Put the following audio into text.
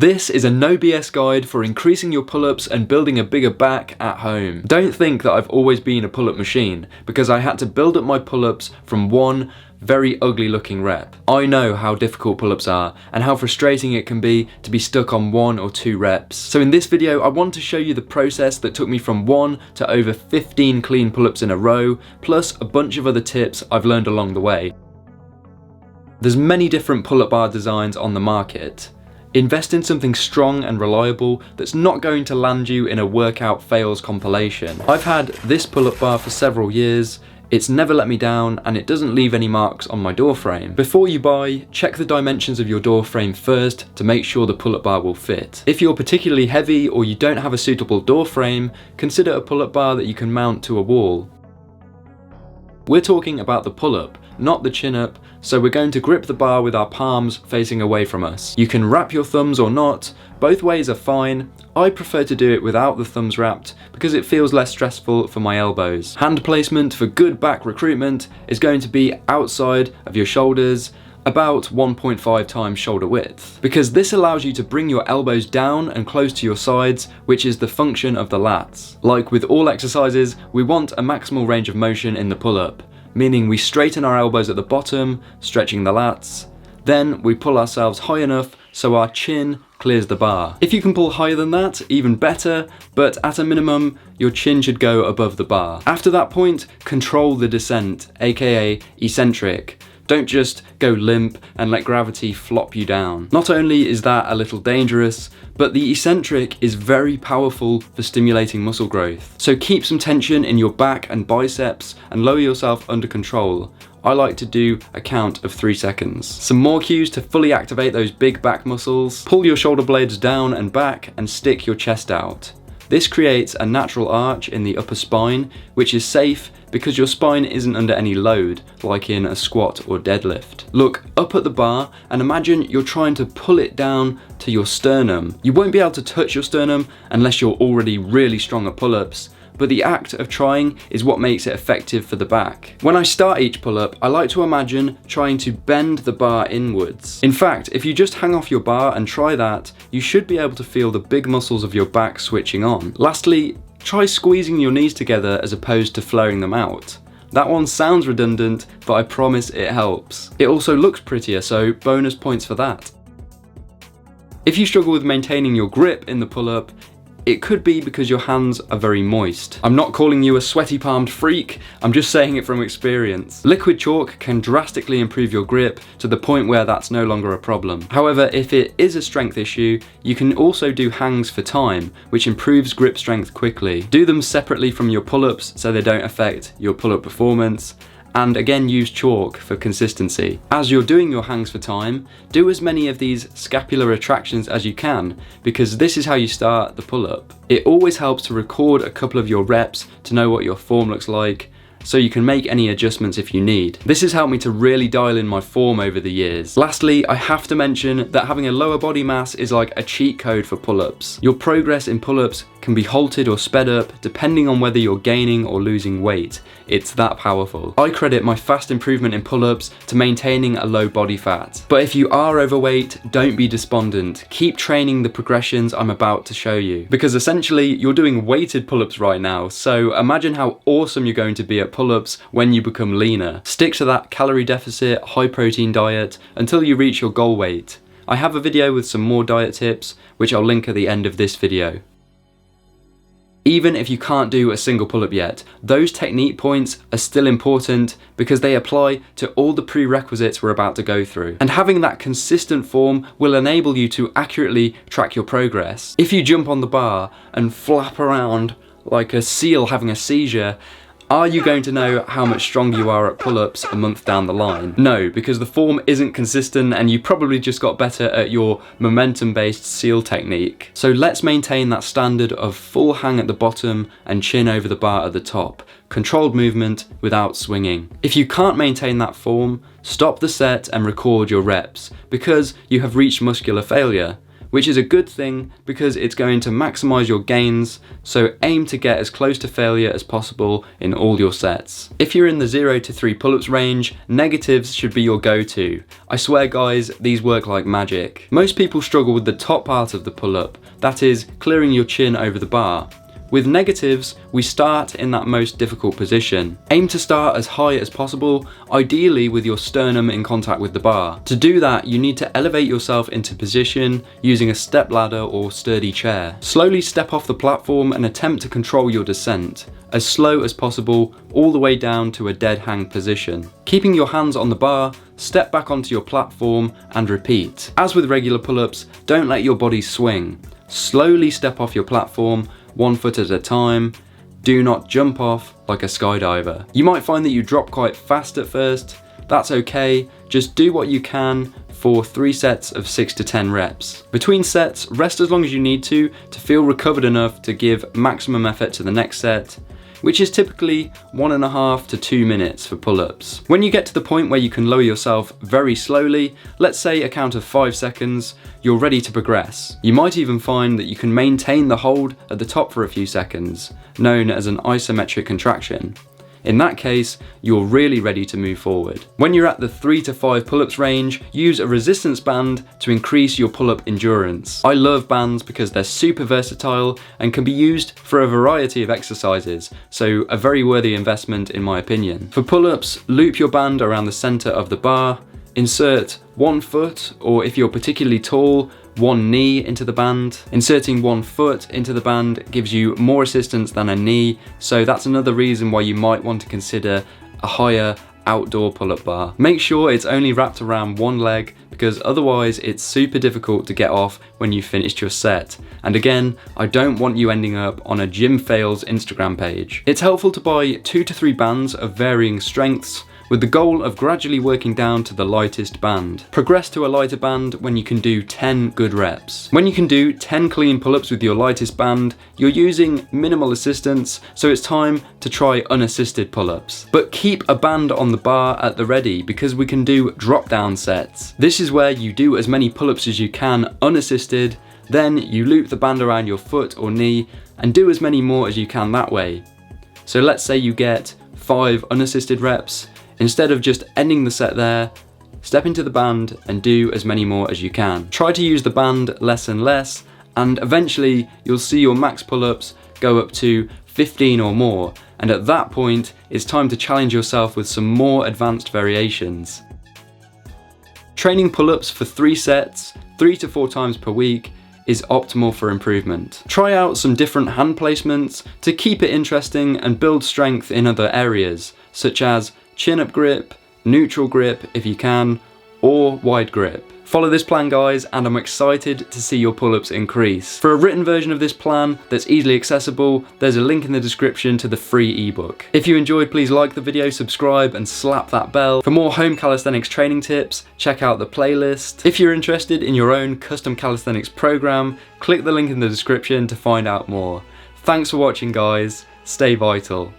This is a no BS guide for increasing your pull-ups and building a bigger back at home. Don't think that I've always been a pull-up machine, because I had to build up my pull-ups from one very ugly looking rep. I know how difficult pull-ups are and how frustrating it can be to be stuck on 1 or 2 reps. So in this video, I want to show you the process that took me from 1 to over 15 clean pull-ups in a row, plus a bunch of other tips I've learned along the way. There's many different pull-up bar designs on the market. Invest in something strong and reliable that's not going to land you in a workout fails compilation. I've had this pull-up bar for several years. It's never let me down, and it doesn't leave any marks on my door frame. Before you buy, check the dimensions of your door frame first to make sure the pull-up bar will fit. If you're particularly heavy or you don't have a suitable door frame, consider a pull-up bar that you can mount to a wall. We're talking about the pull-up, not the chin-up, so we're going to grip the bar with our palms facing away from us. You can wrap your thumbs or not, both ways are fine. I prefer to do it without the thumbs wrapped because it feels less stressful for my elbows. Hand placement for good back recruitment is going to be outside of your shoulders, about 1.5 times shoulder width, because this allows you to bring your elbows down and close to your sides, which is the function of the lats. Like with all exercises, we want a maximal range of motion in the pull-up, meaning we straighten our elbows at the bottom, stretching the lats. Then we pull ourselves high enough so our chin clears the bar. If you can pull higher than that, even better, but at a minimum, your chin should go above the bar. After that point, control the descent, aka eccentric. Don't just go limp and let gravity flop you down. Not only is that a little dangerous, but the eccentric is very powerful for stimulating muscle growth. So keep some tension in your back and biceps and lower yourself under control. I like to do a count of 3 seconds. Some more cues to fully activate those big back muscles. Pull your shoulder blades down and back and stick your chest out. This creates a natural arch in the upper spine, which is safe because your spine isn't under any load, like in a squat or deadlift. Look up at the bar and imagine you're trying to pull it down to your sternum. You won't be able to touch your sternum unless you're already really strong at pull-ups, but the act of trying is what makes it effective for the back. When I start each pull-up, I like to imagine trying to bend the bar inwards. In fact, if you just hang off your bar and try that, you should be able to feel the big muscles of your back switching on. Lastly, try squeezing your knees together as opposed to flaring them out. That one sounds redundant, but I promise it helps. It also looks prettier, so bonus points for that. If you struggle with maintaining your grip in the pull-up, it could be because your hands are very moist. I'm not calling you a sweaty palmed freak, I'm just saying it from experience. Liquid chalk can drastically improve your grip to the point where that's no longer a problem. However, if it is a strength issue, you can also do hangs for time, which improves grip strength quickly. Do them separately from your pull-ups so they don't affect your pull-up performance. And again, use chalk for consistency. As you're doing your hangs for time, do as many of these scapular retractions as you can, because this is how you start the pull-up. It always helps to record a couple of your reps to know what your form looks like, so you can make any adjustments if you need. This has helped me to really dial in my form over the years. Lastly, I have to mention that having a lower body mass is like a cheat code for pull-ups. Your progress in pull-ups can be halted or sped up depending on whether you're gaining or losing weight. It's that powerful. I credit my fast improvement in pull-ups to maintaining a low body fat. But if you are overweight, don't be despondent. Keep training the progressions I'm about to show you. Because essentially, you're doing weighted pull-ups right now, so imagine how awesome you're going to be at pull-ups when you become leaner. Stick to that calorie deficit, high protein diet until you reach your goal weight. I have a video with some more diet tips, which I'll link at the end of this video. Even if you can't do a single pull-up yet, those technique points are still important because they apply to all the prerequisites we're about to go through. And having that consistent form will enable you to accurately track your progress. If you jump on the bar and flap around like a seal having a seizure, are you going to know how much stronger you are at pull-ups a month down the line? No, because the form isn't consistent and you probably just got better at your momentum-based seal technique. So let's maintain that standard of full hang at the bottom and chin over the bar at the top. Controlled movement without swinging. If you can't maintain that form, stop the set and record your reps because you have reached muscular failure. which is a good thing because it's going to maximize your gains, so aim to get as close to failure as possible in all your sets. If you're in the 0 to 3 pull-ups range, negatives should be your go-to. I swear guys, these work like magic. Most people struggle with the top part of the pull-up, that is, clearing your chin over the bar. With negatives, we start in that most difficult position. Aim to start as high as possible, ideally with your sternum in contact with the bar. To do that, you need to elevate yourself into position using a step ladder or sturdy chair. Slowly step off the platform and attempt to control your descent, as slow as possible, all the way down to a dead hang position. Keeping your hands on the bar, step back onto your platform and repeat. As with regular pull-ups, don't let your body swing. Slowly step off your platform, 1 foot at a time. Do not jump off like a skydiver. You might find that you drop quite fast at first. That's okay, just do what you can for 3 sets of 6 to 10 reps. Between sets, rest as long as you need to feel recovered enough to give maximum effort to the next set, which is typically 1.5 to 2 minutes for pull-ups. When you get to the point where you can lower yourself very slowly, let's say a count of 5 seconds, you're ready to progress. You might even find that you can maintain the hold at the top for a few seconds, known as an isometric contraction. In that case, you're really ready to move forward. When you're at the 3 to 5 pull-ups range, use a resistance band to increase your pull-up endurance. I love bands because they're super versatile and can be used for a variety of exercises, so a very worthy investment in my opinion. For pull-ups, loop your band around the center of the bar, insert 1 foot, or if you're particularly tall, 1 knee into the band. Inserting 1 foot into the band gives you more assistance than a knee, so that's another reason why you might want to consider a higher outdoor pull-up bar. Make sure it's only wrapped around 1 leg, because otherwise it's super difficult to get off when you've finished your set. And again, I don't want you ending up on a Gym Fails Instagram page. It's helpful to buy 2 to 3 bands of varying strengths, with the goal of gradually working down to the lightest band. Progress to a lighter band when you can do 10 good reps. When you can do 10 clean pull-ups with your lightest band, you're using minimal assistance, so it's time to try unassisted pull-ups. But keep a band on the bar at the ready, because we can do drop-down sets. This is where you do as many pull-ups as you can unassisted, then you loop the band around your foot or knee and do as many more as you can that way. So let's say you get 5 unassisted reps. Instead of just ending the set there, step into the band and do as many more as you can. Try to use the band less and less, and eventually you'll see your max pull-ups go up to 15 or more, and at that point it's time to challenge yourself with some more advanced variations. Training pull-ups for 3 sets, 3 to 4 times per week, is optimal for improvement. Try out some different hand placements to keep it interesting and build strength in other areas, such as chin-up grip, neutral grip if you can, or wide grip. Follow this plan guys, and I'm excited to see your pull-ups increase. For a written version of this plan that's easily accessible, there's a link in the description to the free ebook. If you enjoyed, please like the video, subscribe and slap that bell. For more home calisthenics training tips, check out the playlist. If you're interested in your own custom calisthenics program, click the link in the description to find out more. Thanks for watching guys, stay vital.